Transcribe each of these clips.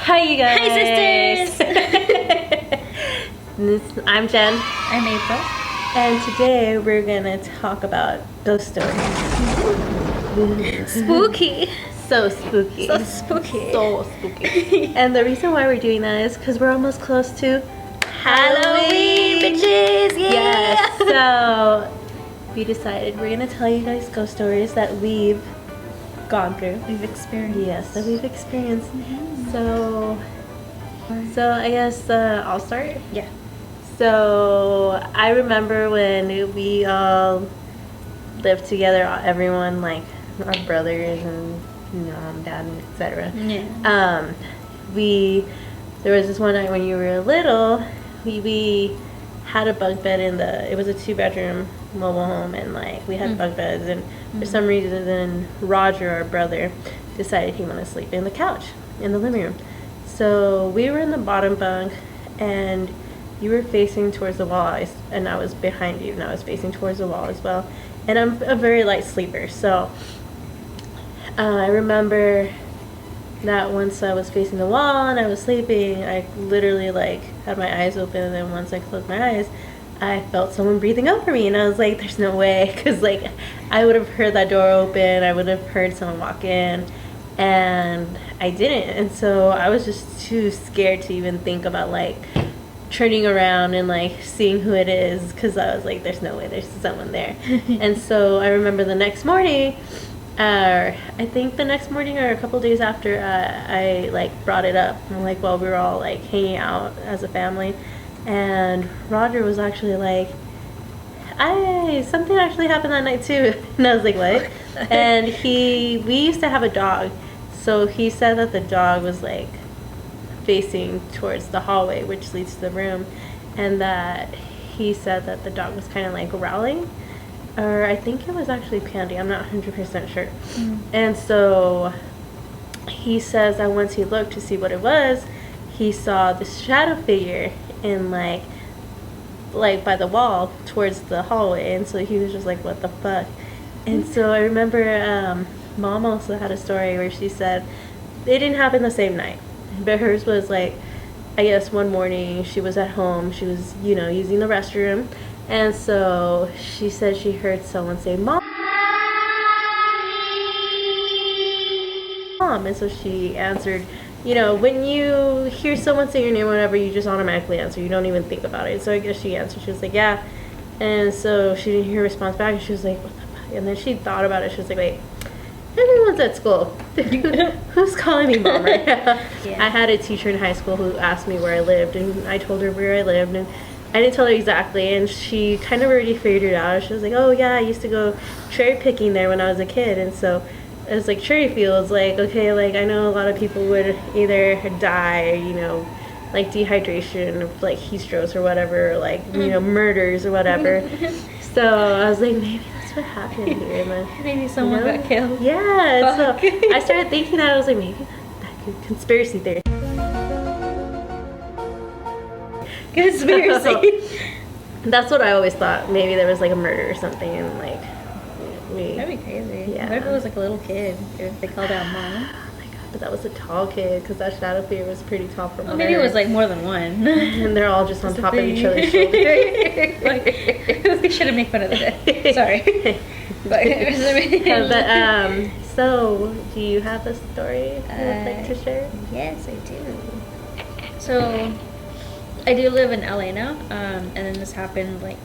Hi, you guys. Hi, sisters. I'm Jen. I'm April. And today we're gonna talk about ghost stories. Spooky. So spooky. So spooky. So spooky. And the reason why we're doing that is because we're almost close to Halloween, bitches. Yeah. Yes. So we decided we're gonna tell you guys ghost stories that we've gone through. We've experienced. Yes, that we've experienced. Mm-hmm. So I guess I'll start. Yeah. So I remember when we all lived together, everyone, like our brothers and mom, dad, etc. Yeah. There was this one night when you were little, we had a bunk bed it was a 2-bedroom mobile home, and like we had bunk beds, and for some reason then Roger, our brother, decided he wanted to sleep in the couch in the living room. So we were in the bottom bunk, and you were facing towards the wall, and I was behind you, and I was facing towards the wall as well. And I'm a very light sleeper, so I remember that once I was facing the wall and I was sleeping, I literally like had my eyes open, and then once I closed my eyes, I felt someone breathing over me, and I was like, there's no way, because like I would have heard that door open, I would have heard someone walk in, and I didn't. And so I was just too scared to even think about like turning around and like seeing who it is, because I was like, there's no way there's someone there. And so I remember the next morning, I think the next morning or a couple days after, I like brought it up, and like while we were all like hanging out as a family, and Roger was actually like, something actually happened that night too. And I was like, what? And we used to have a dog, so he said that the dog was like facing towards the hallway which leads to the room, and that he said that the dog was kind of like growling, or I think it was actually panting, I'm not 100% sure. And so he says that once he looked to see what it was, he saw this shadow figure in like by the wall towards the hallway, and so he was just like, what the fuck? And so I remember mom also had a story where she said it didn't happen the same night, but hers was like, I guess one morning she was at home, she was using the restroom, and so she said she heard someone say mom, and so she answered. When you hear someone say your name or whatever, you just automatically answer. You don't even think about it. So I guess she answered. She was like, yeah. And so she didn't hear a response back. And she was like, what the fuck? And then she thought about it. She was like, wait, everyone's at school. Who's calling me mom right now? Yeah. I had a teacher in high school who asked me where I lived. And I told her where I lived. And I didn't tell her exactly. And she kind of already figured it out. She was like, oh, yeah, I used to go cherry picking there when I was a kid. And so it's like cherry fields, like, okay, like I know a lot of people would either die, like dehydration, or like heat strokes or whatever, or like murders or whatever. So I was like, maybe that's what happened here. And then, maybe someone got killed. Yeah. Fuck. So I started thinking that. I was like, maybe that could conspiracy theory. Conspiracy. That's what I always thought. Maybe there was like a murder or something, and like. That'd be crazy. Yeah. What if it was like a little kid? If they called out mom? Oh my god, but that was a tall kid, because that shadow figure was pretty tall for maybe it was like more than one. And they're all just on top of each other's shoulders. Like, we shouldn't make fun of the dead. Sorry. So do you have a story you'd like to share? Yes, I do. So I do live in LA now, and then this happened like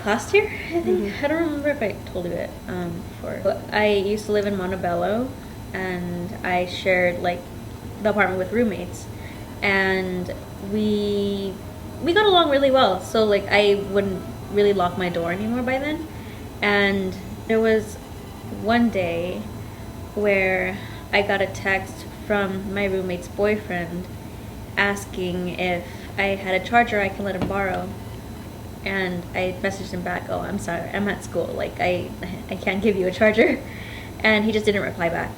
last year, I think. I don't remember if I told you it before. But I used to live in Montebello, and I shared like the apartment with roommates, and we got along really well. So like I wouldn't really lock my door anymore by then. And there was one day where I got a text from my roommate's boyfriend asking if I had a charger I can let him borrow. And I messaged him back, oh, I'm sorry, I'm at school, like I can't give you a charger. And he just didn't reply back.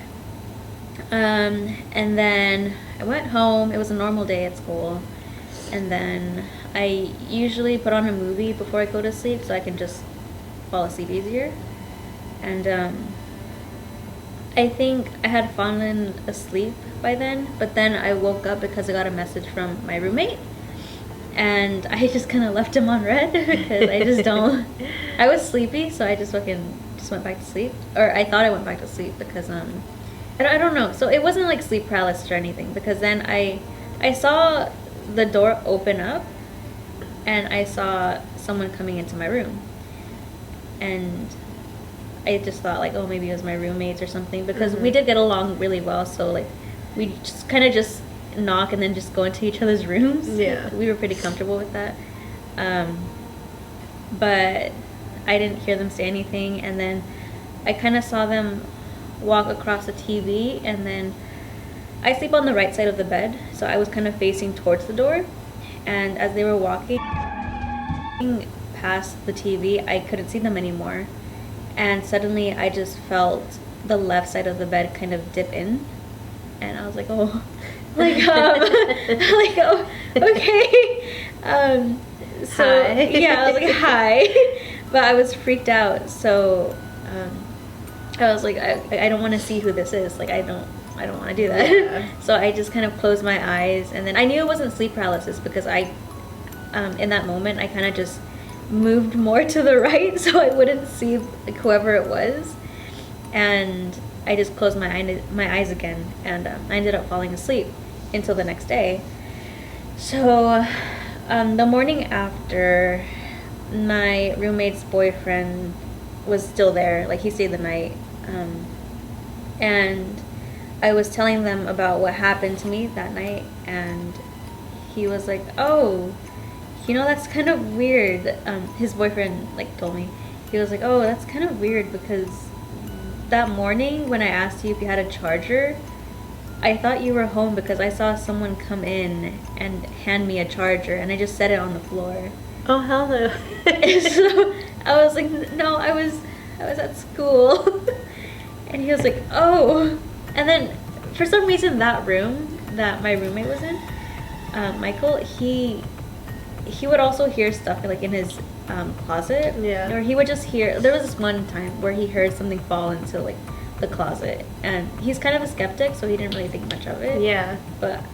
And then I went home. It was a normal day at school, and then I usually put on a movie before I go to sleep so I can just fall asleep easier. And I I think I had fallen asleep by then, but then I woke up because I got a message from my roommate, and I just kind of left him on red because I just don't. I was sleepy, so I just went back to sleep, or I thought I went back to sleep because I don't know. So it wasn't like sleep paralysis or anything, because then I saw the door open up, and I saw someone coming into my room, and I just thought like, oh, maybe it was my roommates or something, because we did get along really well. So like, we just kind of just knock and then just go into each other's rooms. Yeah, we were pretty comfortable with that. But I didn't hear them say anything, and then I kind of saw them walk across the TV, and then I sleep on the right side of the bed, so I was kind of facing towards the door, and as they were walking past the TV, I couldn't see them anymore, and suddenly I just felt the left side of the bed kind of dip in, and I was like, oh, like oh, okay. So hi. yeah, I was like, hi, but I was freaked out, so I was like, I don't want to see who this is, like I don't want to do that. Yeah. So I just kind of closed my eyes, and then I knew it wasn't sleep paralysis because I in that moment I kind of just moved more to the right so I wouldn't see like whoever it was, and I just closed my eyes again, and I ended up falling asleep until the next day. So the morning after, my roommate's boyfriend was still there, like he stayed the night, and I was telling them about what happened to me that night, and he was like, oh, you know, that's kind of weird. His boyfriend like told me, he was like, oh, that's kind of weird because that morning when I asked you if you had a charger, I thought you were home because I saw someone come in and hand me a charger, and I just set it on the floor. Oh, hell no. So I was like, no, I was at school. And he was like, oh. And then for some reason that room that my roommate was in, Michael, he would also hear stuff like in his closet. Yeah. Or he would just hear, there was this one time where he heard something fall into like the closet, and he's kind of a skeptic, so he didn't really think much of it. Yeah. But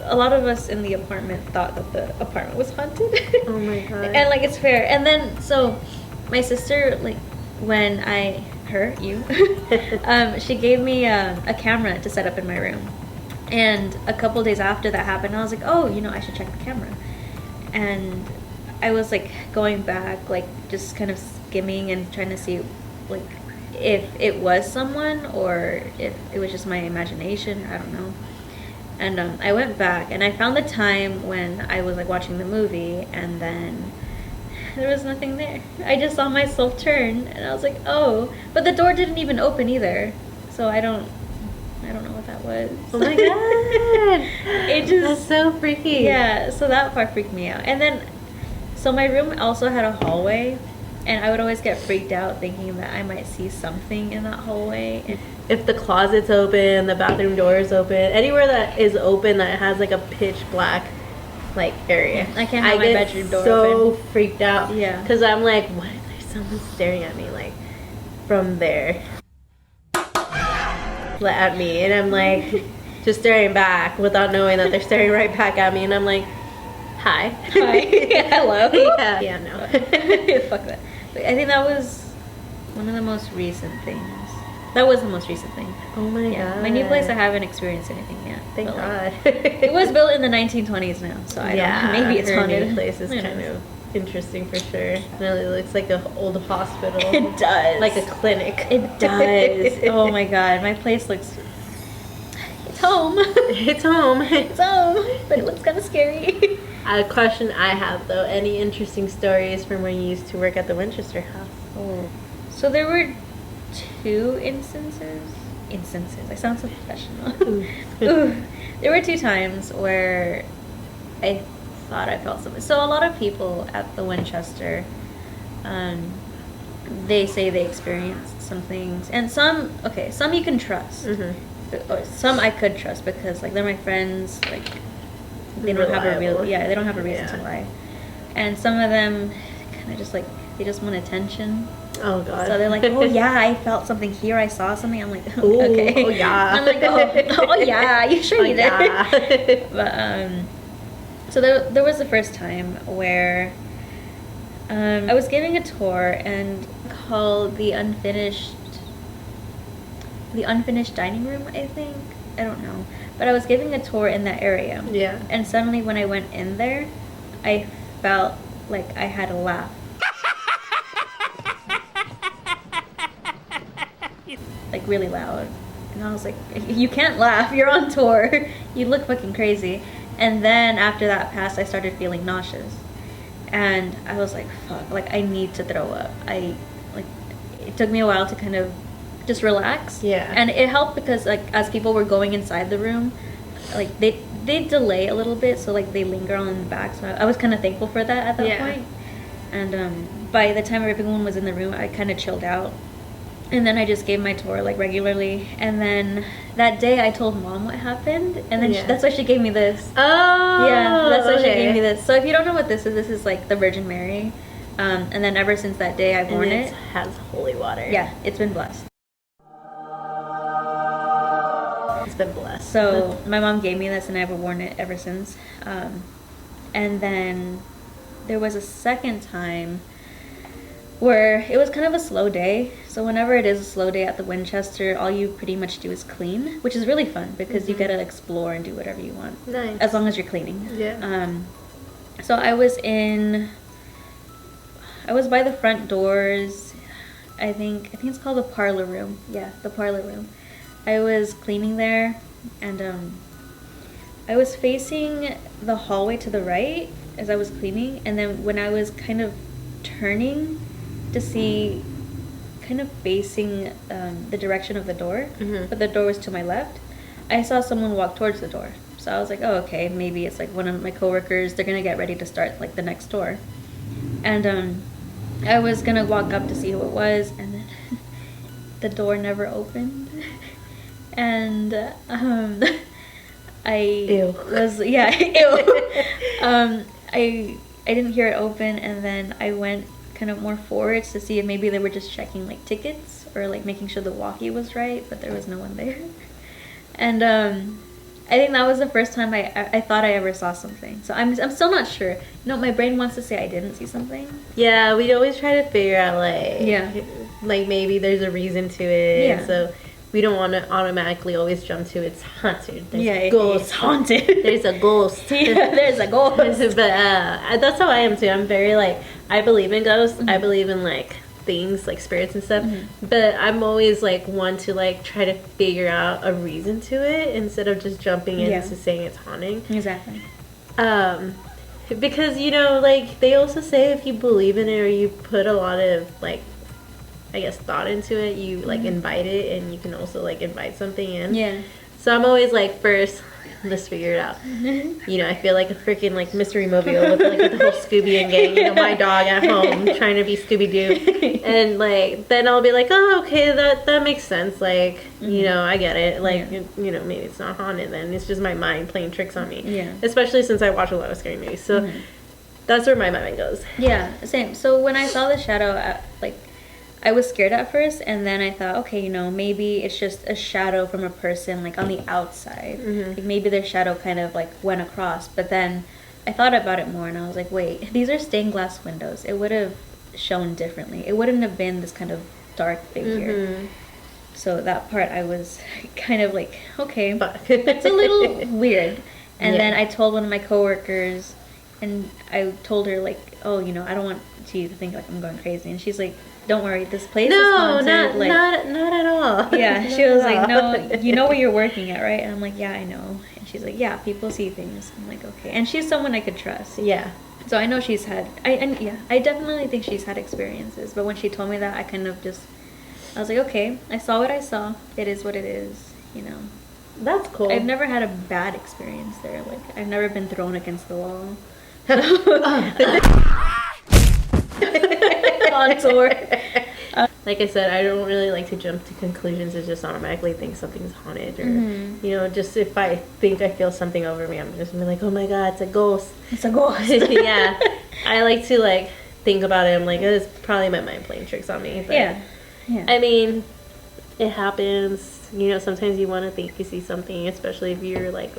a lot of us in the apartment thought that the apartment was haunted. Oh my god. And like, it's fair. And then so my sister, like, when she gave me a camera to set up in my room, and a couple days after that happened, I was like, oh, you know, I should check the camera. And I was like going back, like just kind of skimming and trying to see like if it was someone or if it was just my imagination, I don't know. And I went back and I found the time when I was like watching the movie, and then there was nothing there. I just saw myself turn, and I was like, oh, but the door didn't even open either, so I don't know what that was. Oh my god. It just, that's so freaky. yeah, so that part freaked me out. And then so my room also had a hallway, and I would always get freaked out thinking that I might see something in that hallway. If the closet's open, the bathroom door is open, anywhere that is open that has like a pitch black like area, I can't have my bedroom door so open. Freaked out. Yeah. Because I'm like, what if there's someone staring at me like from there at me, and I'm like just staring back without knowing that they're staring right back at me, and I'm like, hi. Hello. Yeah, no. Fuck that. But I think that was one of the most recent things. That was the most recent thing. Oh my god. My new place, I haven't experienced anything yet. Thank God. It was built in the 1920s now, so I don't know. Maybe it's her haunted. new place is kind of interesting for sure. It really looks like an old hospital. It does. Like a clinic. It does. Oh my god, my place looks... It's home. It's home. It's home, but it looks kind of scary. A question I have though, any interesting stories from when you used to work at the Winchester house? Oh. So there were 2 instances. I sound so professional. Ooh. There were 2 times where I thought I felt something. So a lot of people at the Winchester, they say they experienced some things, and some you can trust. Or some I could trust because like they're my friends, like they don't have a reason to lie. And some of them kind of just like, they just want attention. Oh god. So they're like, oh yeah, I felt something here, I saw something. I'm like, Ooh, okay. oh yeah. I'm like, oh yeah, you sure you did? But so there was the first time where I was giving a tour and called the unfinished dining room, I think. I don't know. But I was giving a tour in that area. Yeah. And suddenly when I went in there, I felt like I had a laugh. Like really loud. And I was like, you can't laugh, you're on tour. You look fucking crazy. And then after that passed, I started feeling nauseous. And I was like, fuck, like I need to throw up. It took me a while to kind of just relax. Yeah. And it helped because like as people were going inside the room, like they delay a little bit, so like they linger on the back. So I was kind of thankful for that at that point. And by the time everyone was in the room, I kind of chilled out. And then I just gave my tour like regularly. And then that day I told Mom what happened, and then that's why she gave me this. Oh. Yeah, that's why she gave me this. So if you don't know what this is like the Virgin Mary. And then ever since that day I've worn it. It has holy water. Yeah, it's been blessed. It's been blessed. So my mom gave me this and I've worn it ever since. And then there was a second time where it was kind of a slow day. So whenever it is a slow day at the Winchester, all you pretty much do is clean, which is really fun because you get to explore and do whatever you want. Nice. As long as you're cleaning. Yeah. So I was by the front doors. I think it's called the parlor room. Yeah, the parlor room. I was cleaning there, and I was facing the hallway to the right as I was cleaning, and then when I was kind of turning to see, kind of facing the direction of the door, but the door was to my left, I saw someone walk towards the door. So I was like, oh, okay, maybe it's like one of my coworkers, they're gonna get ready to start like the next door. And I was gonna walk up to see who it was, and then the door never opened. And I was ew. I didn't hear it open, and then I went kind of more forwards to see if maybe they were just checking like tickets or like making sure the walkie was right, but there was no one there. And I think that was the first time I thought I ever saw something. So I'm still not sure. No, my brain wants to say I didn't see something. Yeah, we always try to figure out like maybe there's a reason to it. Yeah. So we don't want to automatically always jump to it's haunted. There's it's haunted. There's a ghost. Yeah, there's a ghost. But that's how I am too. I'm very like, I believe in ghosts. I believe in like things like spirits and stuff. But I'm always like one to like try to figure out a reason to it instead of just jumping into saying it's haunting. Exactly. Because you know, like they also say if you believe in it or you put a lot of like, I guess, thought into it, you like invite it, and you can also like invite something in. Yeah. So I'm always like, first, let's figure it out. You know, I feel like a freaking like mystery mobile with like the whole Scooby and gang. You know, my dog at home trying to be Scooby Doo, and like then I'll be like, oh, okay, that makes sense. Like, you know, I get it. Like, you know, maybe it's not haunted. Then it's just my mind playing tricks on me. Yeah. Especially since I watch a lot of scary movies, so that's where my mind goes. Yeah, same. So when I saw the shadow, I was scared at first, and then I thought, okay, you know, maybe it's just a shadow from a person, like, on the outside. Like, maybe their shadow kind of, like, went across. But then I thought about it more, and I was like, wait, these are stained glass windows. It would have shown differently. It wouldn't have been this kind of dark figure. So that part, I was kind of like, okay, it's a little weird. And then I told one of my coworkers, and I told her, like, oh, you know, I don't want you to think, like, I'm going crazy. And she's like, don't worry, this place is haunted. No, not at all. Yeah, she was like, no, you know where you're working at, right? And I'm like, yeah, I know. And she's like, yeah, people see things. I'm like, okay. And she's someone I could trust. Yeah. So I know she's had, I definitely think she's had experiences. But when she told me that, I kind of just, I was like, okay, I saw what I saw. It is what it is, you know. That's cool. I've never had a bad experience there. Like, I've never been thrown against the wall. On tour. Like I said, I don't really like to jump to conclusions and just automatically think something's haunted, or you know, just if I think I feel something over me, I'm just gonna be like, oh my god, it's a ghost. It's a ghost. Yeah, I like to like think about it, I'm like, it's probably my mind playing tricks on me. But Yeah. I mean, it happens. You know, sometimes you want to think you see something, especially if you're like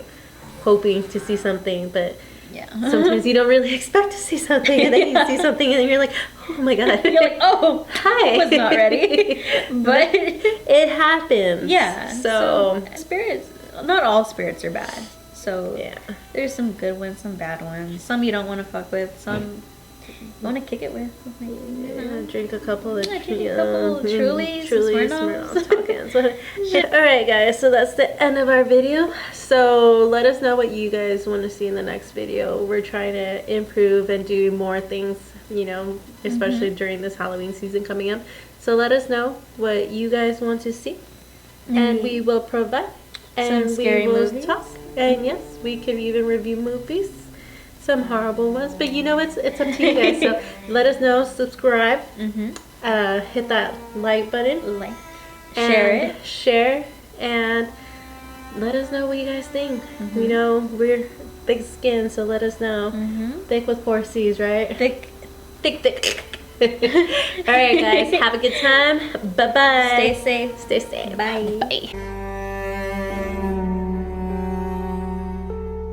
hoping to see something, but Yeah. sometimes you don't really expect to see something, and then you see something, and then you're like, oh my god. You're like, oh, hi. I was not ready. But it happens. yeah. So spirits, not all spirits are bad. So yeah. there's some good ones, some bad ones. Some you don't want to fuck with. Some you want to kick it with. Like, you know. Drink a couple of Trulies, SMIRNOFF tokens. Alright guys, so that's the end of our video. So let us know what you guys want to see in the next video. We're trying to improve and do more things, you know, especially during this Halloween season coming up. So let us know what you guys want to see, and we will provide. And some scary we will movies. talk. And yes, we could even review movies. Some horrible ones, but you know, it's up to you guys. So let us know, subscribe, hit that like button, share, and let us know what you guys think. You know, we're thick skin, so let us know. Thick with 4 C's, right? Thick. All right, guys, have a good time. Bye bye. Stay safe. Stay safe. Bye. Bye.